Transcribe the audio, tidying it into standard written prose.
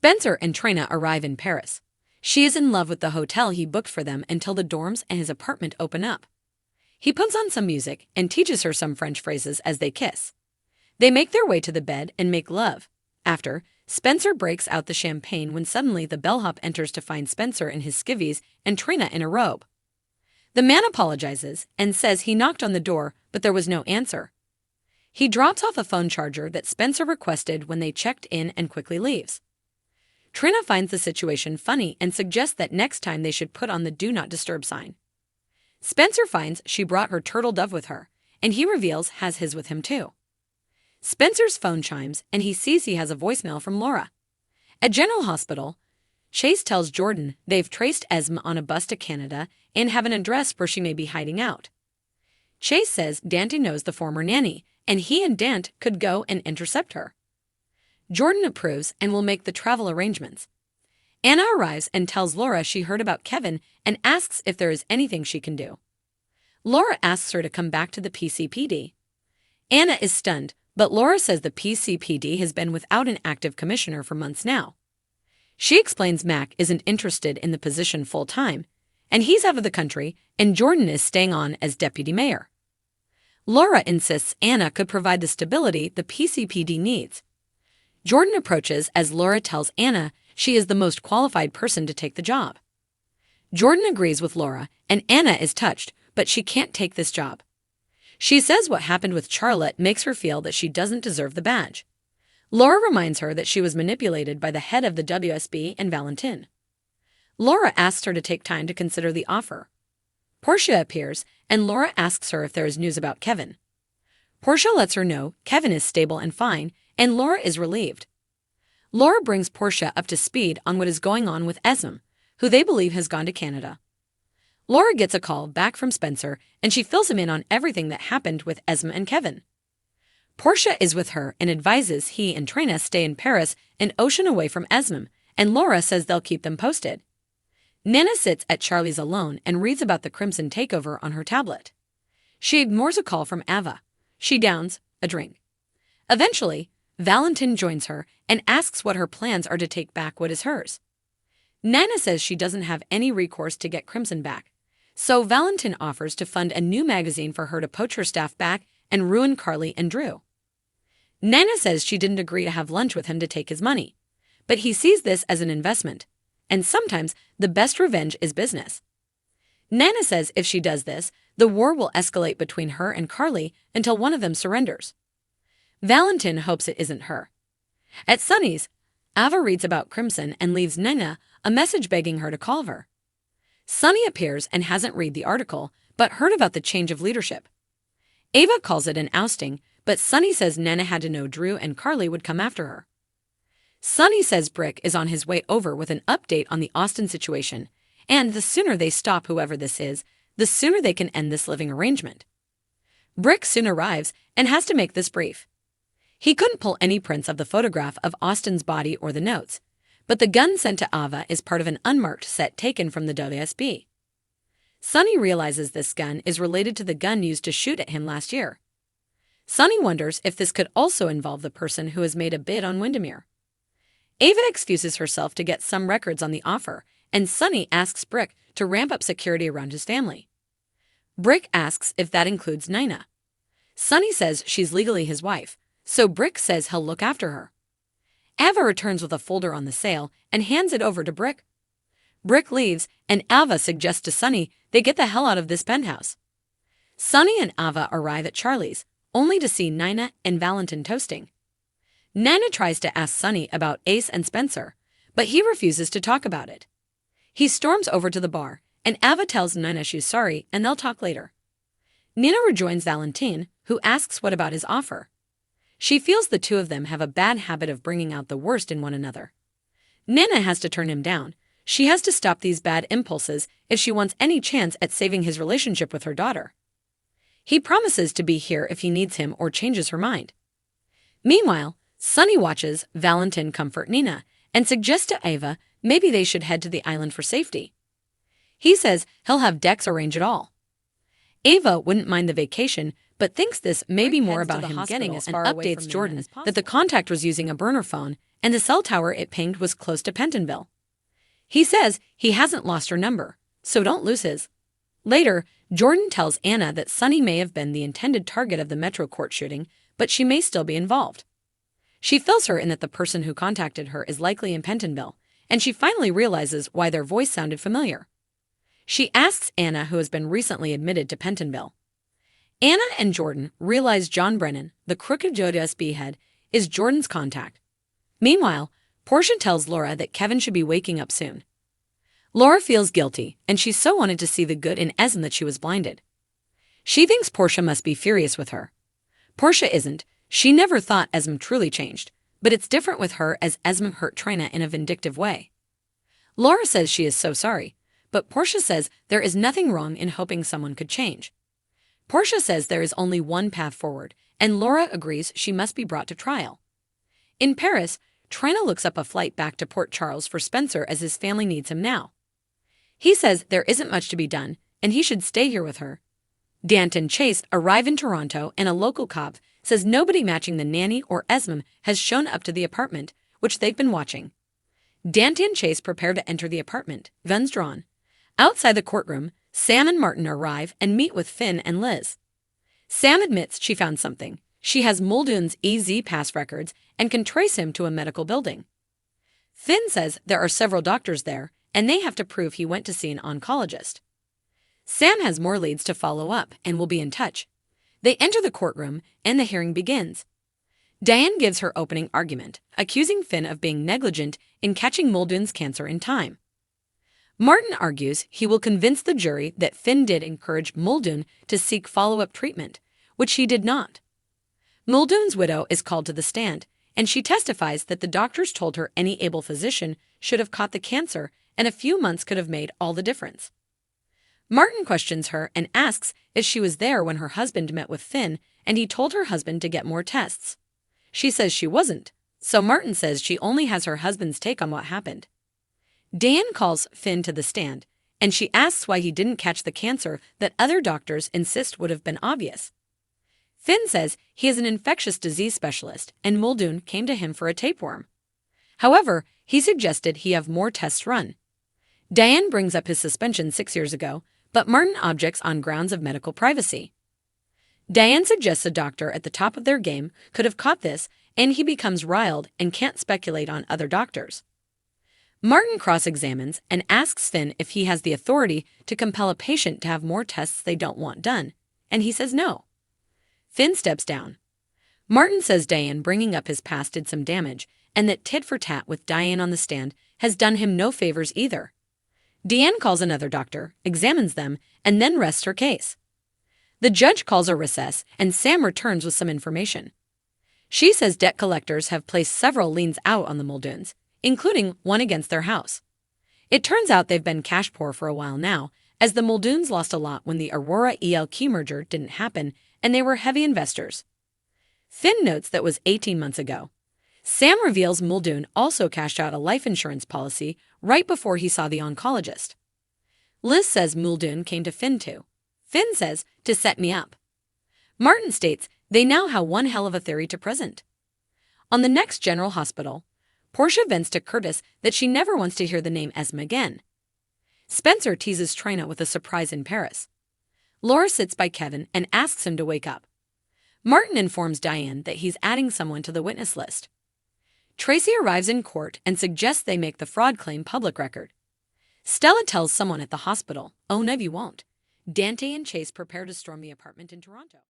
Spencer and Trina arrive in Paris. She is in love with the hotel he booked for them until the dorms and his apartment open up. He puts on some music and teaches her some French phrases as they kiss. They make their way to the bed and make love. After, Spencer breaks out the champagne when suddenly the bellhop enters to find Spencer in his skivvies and Trina in a robe. The man apologizes and says he knocked on the door, but there was no answer. He drops off a phone charger that Spencer requested when they checked in and quickly leaves. Trina finds the situation funny and suggests that next time they should put on the Do Not Disturb sign. Spencer finds she brought her turtle dove with her, and he reveals has his with him too. Spencer's phone chimes and he sees he has a voicemail from Laura. At General Hospital, Chase tells Jordan they've traced Esme on a bus to Canada and have an address where she may be hiding out. Chase says Dante knows the former nanny, and he and Dante could go and intercept her. Jordan approves and will make the travel arrangements. Anna arrives and tells Laura she heard about Kevin and asks if there is anything she can do. Laura asks her to come back to the PCPD. Anna is stunned, but Laura says the PCPD has been without an active commissioner for months now. She explains Mac isn't interested in the position full-time, and he's out of the country, and Jordan is staying on as deputy mayor. Laura insists Anna could provide the stability the PCPD needs. Jordan approaches as Laura tells Anna she is the most qualified person to take the job. Jordan agrees with Laura, and Anna is touched, but she can't take this job. She says what happened with Charlotte makes her feel that she doesn't deserve the badge. Laura reminds her that she was manipulated by the head of the WSB and Valentin. Laura asks her to take time to consider the offer. Portia appears, and Laura asks her if there is news about Kevin. Portia lets her know Kevin is stable and fine, and Laura is relieved. Laura brings Portia up to speed on what is going on with Esme, who they believe has gone to Canada. Laura gets a call back from Spencer, and she fills him in on everything that happened with Esme and Kevin. Portia is with her and advises he and Trina stay in Paris, an ocean away from Esme, and Laura says they'll keep them posted. Nana sits at Charlie's alone and reads about the Crimson takeover on her tablet. She ignores a call from Ava. She downs a drink. Eventually, Valentin joins her and asks what her plans are to take back what is hers. Nana says she doesn't have any recourse to get Crimson back, so Valentin offers to fund a new magazine for her to poach her staff back and ruin Carly and Drew. Nana says she didn't agree to have lunch with him to take his money, but he sees this as an investment, and sometimes the best revenge is business. Nana says if she does this, the war will escalate between her and Carly until one of them surrenders. Valentin hopes it isn't her. At Sunny's, Ava reads about Crimson and leaves Nana a message begging her to call her. Sunny appears and hasn't read the article, but heard about the change of leadership. Ava calls it an ousting, but Sunny says Nana had to know Drew and Carly would come after her. Sunny says Brick is on his way over with an update on the Austin situation, and the sooner they stop whoever this is, the sooner they can end this living arrangement. Brick soon arrives and has to make this brief. He couldn't pull any prints of the photograph of Austin's body or the notes, but the gun sent to Ava is part of an unmarked set taken from the WSB. Sunny realizes this gun is related to the gun used to shoot at him last year. Sunny wonders if this could also involve the person who has made a bid on Windermere. Ava excuses herself to get some records on the offer, and Sunny asks Brick to ramp up security around his family. Brick asks if that includes Nina. Sunny says she's legally his wife, so Brick says he'll look after her. Ava returns with a folder on the sale and hands it over to Brick. Brick leaves, and Ava suggests to Sunny they get the hell out of this penthouse. Sunny and Ava arrive at Charlie's, only to see Nina and Valentin toasting. Nana tries to ask Sunny about Ace and Spencer, but he refuses to talk about it. He storms over to the bar, and Ava tells Nina she's sorry and they'll talk later. Nina rejoins Valentin, who asks what about his offer. She feels the two of them have a bad habit of bringing out the worst in one another. Nina has to turn him down. She has to stop these bad impulses if she wants any chance at saving his relationship with her daughter. He promises to be here if he needs him or changes her mind. Meanwhile, Sunny watches Valentin comfort Nina and suggests to Ava maybe they should head to the island for safety. He says he'll have Dex arrange it all. Ava wouldn't mind the vacation, but thinks this may be more about him getting as far away from updates Jordan that the contact was using a burner phone and the cell tower it pinged was close to Pentonville. He says he hasn't lost her number, so don't lose his. Later, Jordan tells Anna that Sonny may have been the intended target of the Metro Court shooting, but she may still be involved. She fills her in that the person who contacted her is likely in Pentonville, and she finally realizes why their voice sounded familiar. She asks Anna, who has been recently admitted to Pentonville. Anna and Jordan realize John Brennan, the crooked JSB head, is Jordan's contact. Meanwhile, Portia tells Laura that Kevin should be waking up soon. Laura feels guilty, and she so wanted to see the good in Esm that she was blinded. She thinks Portia must be furious with her. Portia isn't. She never thought Esm truly changed, but it's different with her as Esm hurt Trina in a vindictive way. Laura says she is so sorry, but Portia says there is nothing wrong in hoping someone could change. Portia says there is only one path forward, and Laura agrees she must be brought to trial. In Paris, Trina looks up a flight back to Port Charles for Spencer as his family needs him now. He says there isn't much to be done, and he should stay here with her. Danton Chase arrive in Toronto, and a local cop says nobody matching the nanny or Esmond has shown up to the apartment, which they've been watching. Danton and Chase prepare to enter the apartment, guns drawn. Outside the courtroom, Sam and Martin arrive and meet with Finn and Liz. Sam admits she found something. She has Muldoon's EZ pass records and can trace him to a medical building. Finn says there are several doctors there, and they have to prove he went to see an oncologist. Sam has more leads to follow up and will be in touch. They enter the courtroom, and the hearing begins. Diane gives her opening argument, accusing Finn of being negligent in catching Muldoon's cancer in time. Martin argues he will convince the jury that Finn did encourage Muldoon to seek follow-up treatment, which he did not. Muldoon's widow is called to the stand, and she testifies that the doctors told her any able physician should have caught the cancer, and a few months could have made all the difference. Martin questions her and asks if she was there when her husband met with Finn and he told her husband to get more tests. She says she wasn't, so Martin says she only has her husband's take on what happened. Dan calls Finn to the stand, and she asks why he didn't catch the cancer that other doctors insist would have been obvious. Finn says he is an infectious disease specialist and Muldoon came to him for a tapeworm. However, he suggested he have more tests run. Diane brings up his suspension 6 years ago, but Martin objects on grounds of medical privacy. Diane suggests a doctor at the top of their game could have caught this, and he becomes riled and can't speculate on other doctors. Martin cross-examines and asks Finn if he has the authority to compel a patient to have more tests they don't want done, and he says no. Finn steps down. Martin says Diane bringing up his past did some damage, and that tit-for-tat with Diane on the stand has done him no favors either. Deanne calls another doctor, examines them, and then rests her case. The judge calls a recess, and Sam returns with some information. She says debt collectors have placed several liens out on the Muldoons, including one against their house. It turns out they've been cash poor for a while now, as the Muldoons lost a lot when the Aurora ELQ merger didn't happen, and they were heavy investors. Finn notes that was 18 months ago. Sam reveals Muldoon also cashed out a life insurance policy right before he saw the oncologist. Liz says Muldoon came to Finn too. Finn says, to set me up. Martin states they now have one hell of a theory to present. On the next General Hospital, Portia vents to Curtis that she never wants to hear the name Esme again. Spencer teases Trina with a surprise in Paris. Laura sits by Kevin and asks him to wake up. Martin informs Diane that he's adding someone to the witness list. Tracy arrives in court and suggests they make the fraud claim public record. Stella tells someone at the hospital, "Oh no, you won't." Dante and Chase prepare to storm the apartment in Toronto.